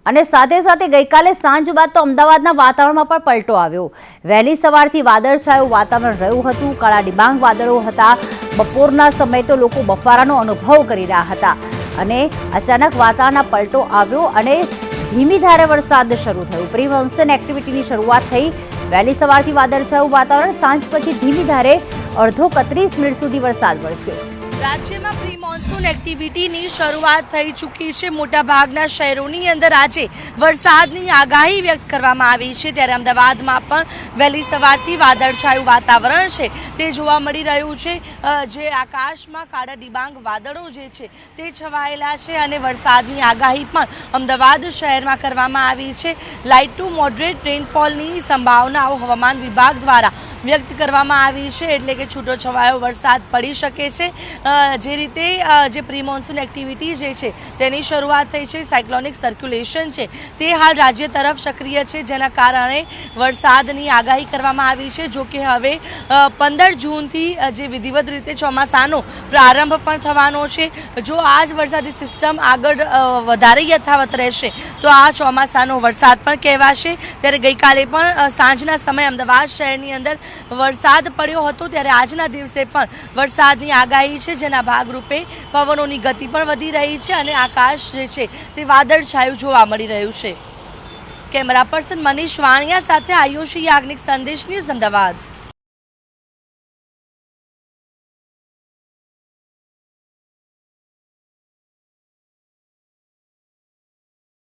અને સાથે સાથે ગઈકાલે સાંજ બાદ તો અમદાવાદના વાતાવરણમાં પણ પલટો આવ્યો। વહેલી સવારથી વાદળછાયું વાતાવરણ રહ્યું હતું। કાળા ડિબાંગ વાદળો હતા। બપોરના સમયે તો લોકો બફારાનો અનુભવ કરી રહ્યા હતા અને અચાનક વાતાવરણમાં પલટો આવ્યો અને ધીમી ધારે વરસાદ શરૂ થયો। પ્રી મોન્સૂન એક્ટિવિટીની શરૂઆત થઈ। વહેલી સવારથી વાદળછાયું વાતાવરણ, સાંજ પછી ધીમી ધારે અડધો 31 મિનિટ સુધી વરસાદ વરસ્યો। રાજ્યમાં પ્રી મોન્સૂન એક્ટિવિટીની શરૂઆત થઈ ચૂકી છે। મોટાભાગના શહેરોની અંદર આજે વરસાદની આગાહી વ્યક્ત કરવામાં આવી છે, ત્યારે અમદાવાદમાં પણ વહેલી સવારથી વાદળછાયું વાતાવરણ છે તે જોવા મળી રહ્યું છે। જે આકાશમાં કાળા ડિબાંગ વાદળો જે છે તે છવાયેલા છે અને વરસાદની આગાહી પણ અમદાવાદ શહેરમાં કરવામાં આવી છે। લાઇટ ટુ મોડરેટ રેનફોલની સંભાવનાઓ હવામાન વિભાગ દ્વારા વ્યક્ત કરવામાં આવી છે, એટલે કે છૂટો છવાયો વરસાદ પડી શકે છે। જે રીતે જે પ્રી મોન્સૂન એક્ટિવિટી જે છે તેની શરૂઆત થઈ છે। સાયક્લોનિક સર્ક્યુલેશન છે તે હાલ રાજ્ય તરફ સક્રિય છે, જેના કારણે વરસાદની આગાહી કરવામાં આવી છે। જો કે હવે 15 જૂનથી જે વિધિવત રીતે ચોમાસાનો પ્રારંભ પણ થવાનો છે। જો આ જ વરસાદી સિસ્ટમ આગળ વધારે યથાવત રહેશે તો આ ચોમાસાનો વરસાદ પણ કહેવાશે। ત્યારે ગઈકાલે પણ સાંજના સમયે અમદાવાદ શહેરની અંદર વરસાદ પડ્યો હતો, ત્યારે આજના દિવસે પણ વરસાદની આગાહી છે, જેના ભાગરૂપે પવનોની ગતિ પણ વધી રહી છે અને આકાશ જે છે તે વાદળછાયું જોવા મળી રહ્યું છે। કેમેરા પર્સન મનીષ વાણિયા સાથે આયુષી યાજ્ઞિક, સંદેશ ન્યૂઝ, અમદાવાદ।